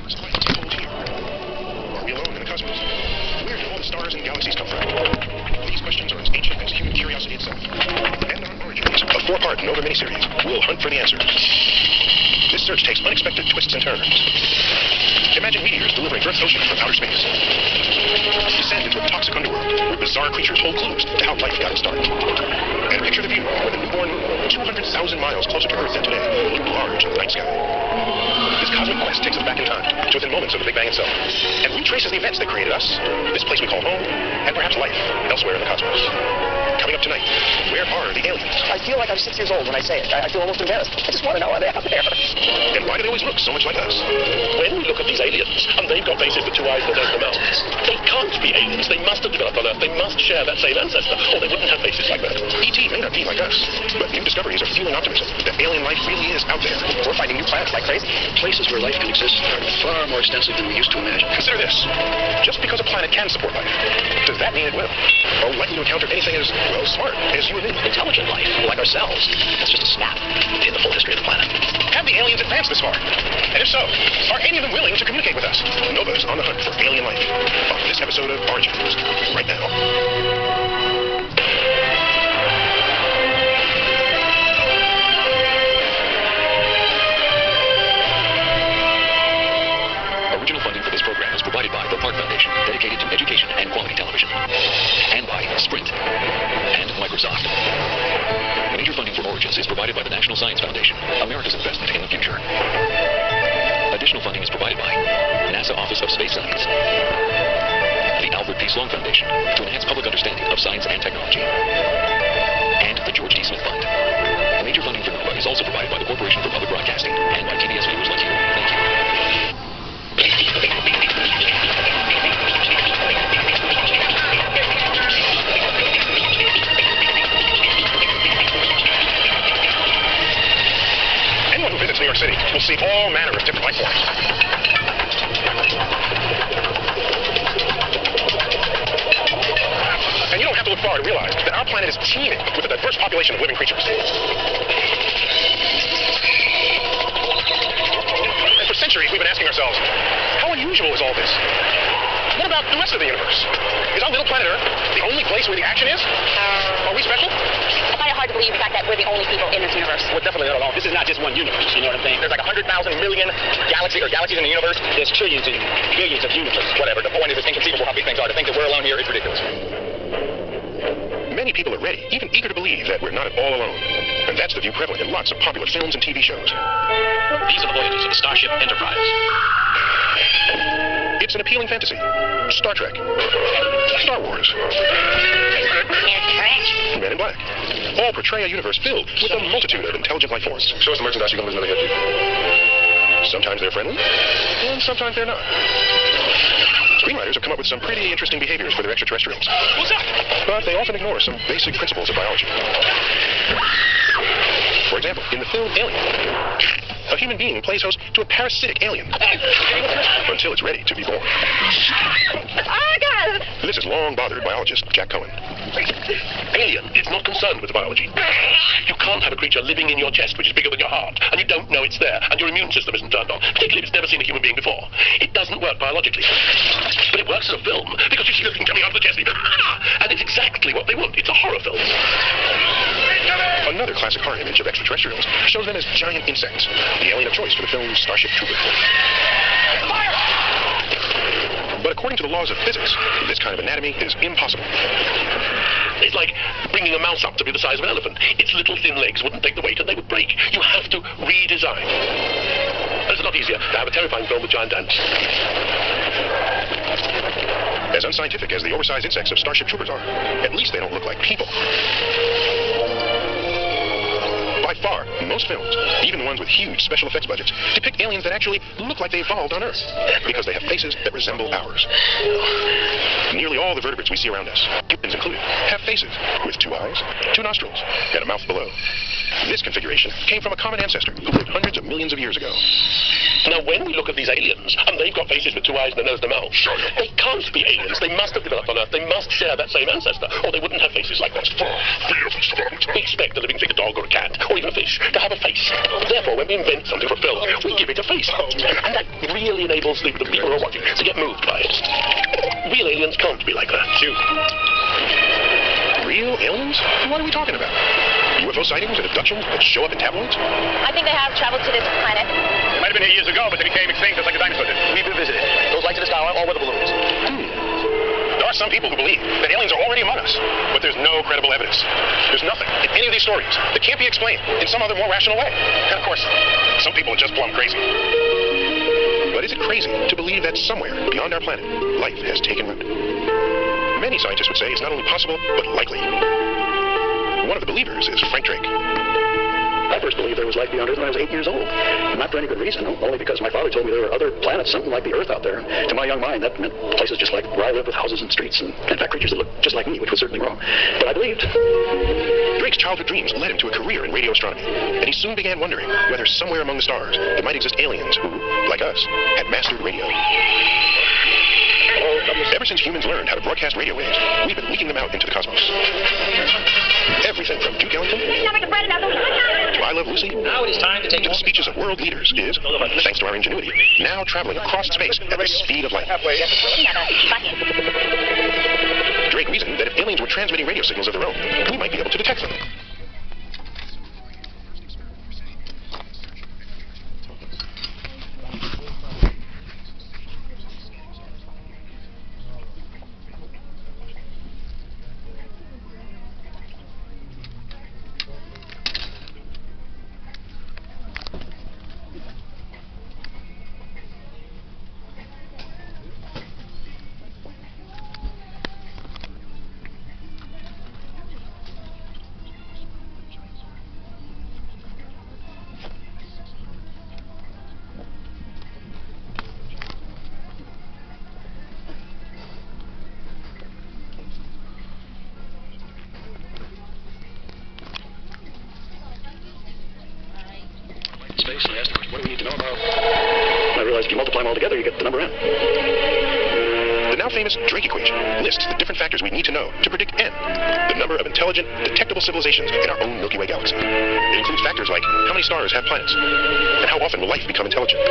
does life take hold here? Are we alone in the cosmos? Where do all the stars and galaxies come from? These questions are as ancient as human curiosity itself. And our origins, a four-part Nova miniseries, will hunt for the answers. This search takes unexpected twists and turns. Imagine meteors delivering Earth's ocean from outer space. Descend into a toxic underworld where bizarre creatures hold clues to how life got its start. And picture the view where the newborn moon, 200,000 miles closer to Earth than today, loomed large in the night sky. This cosmic quest takes us back in time to within moments of the Big Bang itself, and retraces the events that created us, this place we call home, and perhaps life elsewhere in the cosmos. Coming up tonight, where are the aliens? I feel like I'm 6 years old when I say it. I feel almost embarrassed. I just want to know why they're out there. And why do they always look so much like us? When we look at these aliens, and they've got faces with two eyes that don't come out, they can't be aliens. They must have developed on Earth. They must share that same ancestor, or they wouldn't have faces like that. E.T. may not be like us, but new discoveries are fueling optimism that alien life really is out there. We're finding new planets like crazy. Places where life can exist are far more extensive than we used to imagine. Consider this. Just because a planet can support life, does that mean it will? Are we likely to encounter anything as, well, smart as you and me? Intelligent life, like ourselves. That's just a snap in the full history of the planet. Have the aliens advanced this far? And if so, are any of them willing to communicate with us? Nova's on the hunt for alien life. On this episode of Origins, right now. Original funding for this program is provided by the Park Foundation, dedicated to education and quality television, and by Sprint and Microsoft. Major funding for Origins is provided by the National Science Foundation, America's investment in the future. Additional funding is provided by NASA Office of Space Science, the Alfred P. Sloan Foundation to enhance public understanding of science and technology, and the George D. Smith Fund. Major funding for NOVA is also provided by the Corporation for Public Broadcasting and by TBS viewers like you. Thank you. Anyone who visits New York City will see all manner of different life forms. And you don't have to look far to realize that our planet is teeming with a diverse population of living creatures. And for centuries, we've been asking ourselves, how unusual is all this? What about the rest of the universe? Is our little planet Earth the only place where the action is? Are we special? I find it hard to believe the fact that we're the only people in this universe. We're definitely not alone. This is not just one universe, you know what I'm saying? There's like 100,000 million galaxies in the universe. There's trillions and billions of universes. Whatever. The point is, it's inconceivable how big things are. To think that we're alone here is ridiculous. Many people are ready, even eager to believe that we're not all alone. And that's the view prevalent in lots of popular films and TV shows. These are the voyages of the Starship Enterprise. It's an appealing fantasy. Star Trek. Star Wars. Men in Black. All portray a universe filled with a multitude of intelligent life forms. Show us the merchandise, you're going to lose another hit. Sometimes they're friendly, and sometimes they're not. Screenwriters have come up with some pretty interesting behaviors for their extraterrestrials. What's that? But they often ignore some basic principles of biology. For example, in the film Alien, a human being plays host to a parasitic alien until it's ready to be born. Oh, God! This has long bothered biologist Jack Cohen. Alien is not concerned with biology. You can't have a creature living in your chest which is bigger than your heart, and you don't know it's there, and your immune system isn't turned on, particularly if it's never seen a human being before. It doesn't work biologically. But it works in a film, because you see the thing coming out of the chest, and it's exactly what they want. It's a horror film. Another classic horror image of extraterrestrials shows them as giant insects, the alien of choice for the film Starship Troopers. But according to the laws of physics, this kind of anatomy is impossible. It's like bringing a mouse up to be the size of an elephant. Its little thin legs wouldn't take the weight and they would break. You have to redesign. It's a lot easier to have a terrifying film with giant ants. As unscientific as the oversized insects of Starship Troopers are, at least they don't look like people. By far, most films, even ones with huge special effects budgets, depict aliens that actually look like they evolved on Earth, because they have faces that resemble ours. Nearly all the vertebrates we see around us, humans included, have faces with 2 eyes, 2 nostrils, and a mouth below. This configuration came from a common ancestor who lived hundreds of millions of years ago. Now, when we look at these aliens, and they've got faces with 2 eyes and a nose and a mouth, they can't be aliens. They must have developed on Earth. They must share that same ancestor, or they wouldn't have faces like that. We expect a living thing, a dog or a cat, or even a fish, to have a face. Therefore, when we invent something for film, we give it a face. And that really enables the people who are watching to get moved by it. Real aliens can't be like that. Real aliens? What are we talking about? UFO sightings and abductions that show up in tabloids? I think they have traveled to this planet. They might have been here years ago, but they became extinct just like the dinosaurs did. We've been visited. Those lights in the sky are all weather balloons. There are some people who believe that aliens are already among us, but there's no credible evidence. There's nothing in any of these stories that can't be explained in some other more rational way. And of course, some people are just plumb crazy. But is it crazy to believe that somewhere beyond our planet, life has taken root? Many scientists would say it's not only possible, but likely. One of the believers is Frank Drake. I first believed there was life beyond Earth when I was 8 years old. Not for any good reason, only because my father told me there were other planets, something like the Earth out there. To my young mind, that meant places just like where I live with houses and streets and, in fact, creatures that looked just like me, which was certainly wrong. But I believed. Drake's childhood dreams led him to a career in radio astronomy, and he soon began wondering whether somewhere among the stars there might exist aliens who, like us, had mastered radio. Ever since humans learned how to broadcast radio waves, we've been leaking them out into the cosmos. Everything from Duke Ellington to I Love Lucy Now it is time to take to the speeches of world leaders is, thanks to our ingenuity, now traveling across space at the speed of light. Drake reasoned that if aliens were transmitting radio signals of their own, we might be able to detect them. Space, and I asked the question, what do we need to know about? I realized if you multiply them all together, you get the number n. The now famous Drake equation lists the different factors we need to know to predict N, the number of intelligent, detectable civilizations in our own Milky Way galaxy. It includes factors like how many stars have planets, and how often will life become intelligent.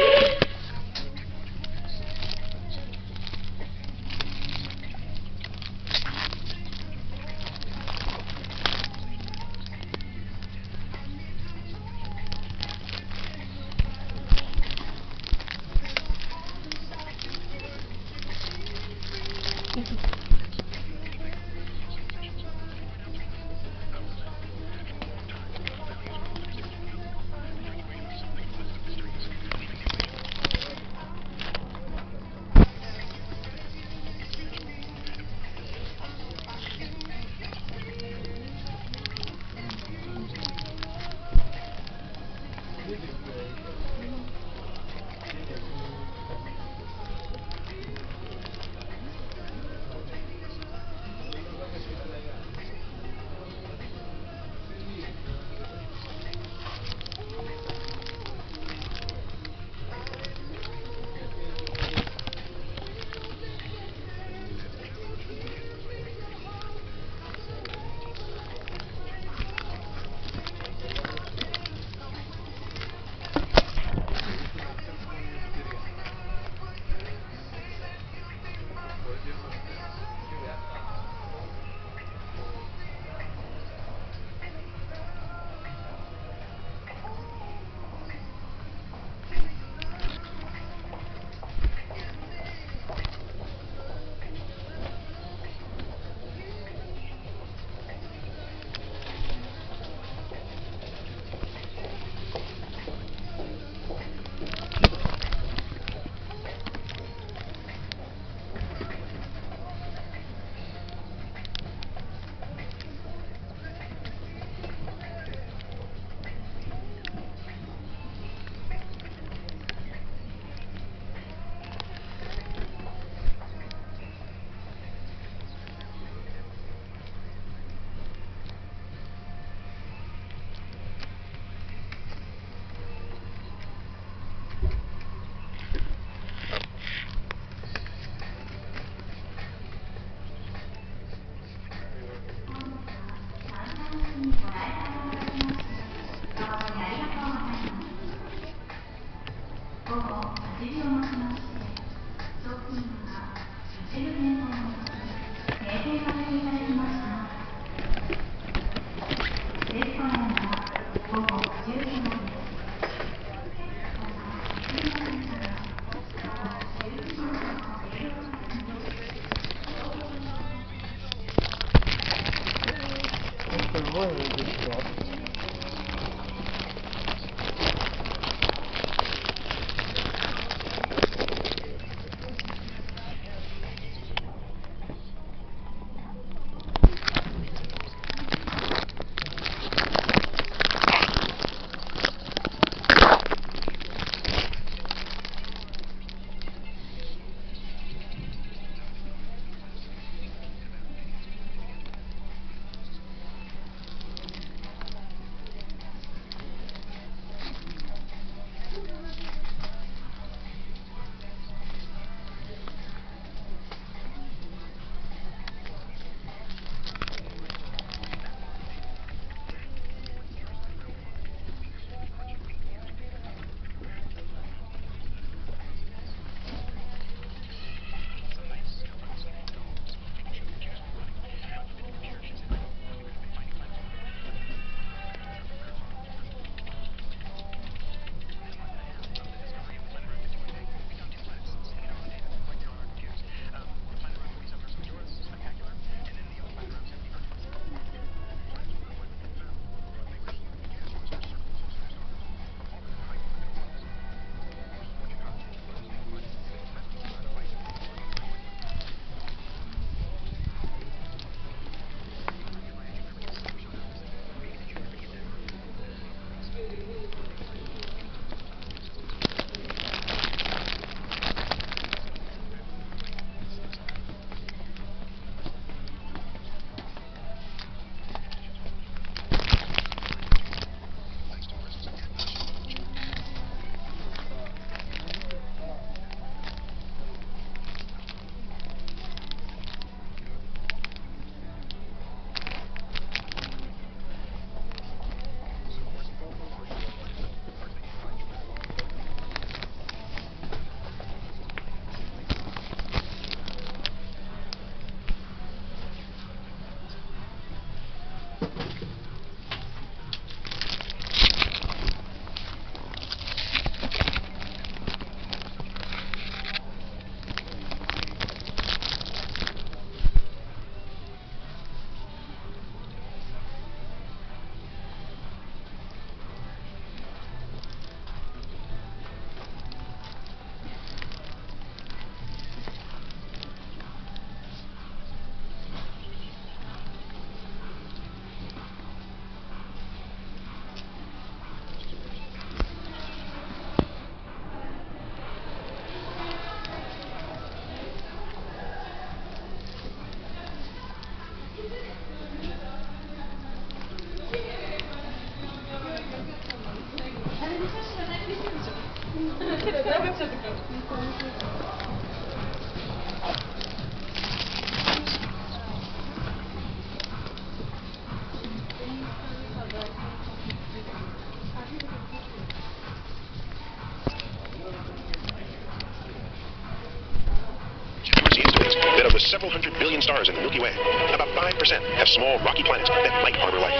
the several hundred billion stars in the Milky Way, about 5% have small rocky planets that might harbor life.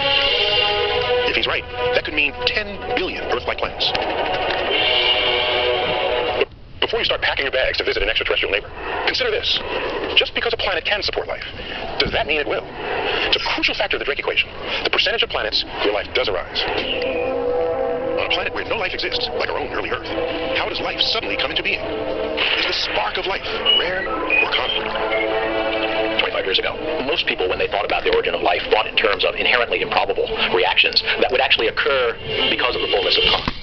If he's right, that could mean 10 billion Earth-like planets. But before you start packing your bags to visit an extraterrestrial neighbor, consider this. Just because a planet can support life, does that mean it will? It's a crucial factor of the Drake equation, the percentage of planets where life does arise. On a planet where no life exists, like our own early Earth, how does life suddenly come into being? Is the spark of life rare or common? 25 years ago, most people, when they thought about the origin of life, thought in terms of inherently improbable reactions that would actually occur because of the fullness of time.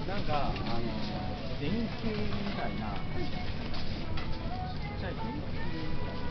なんか電球みたいなちっちゃい電球みたいな。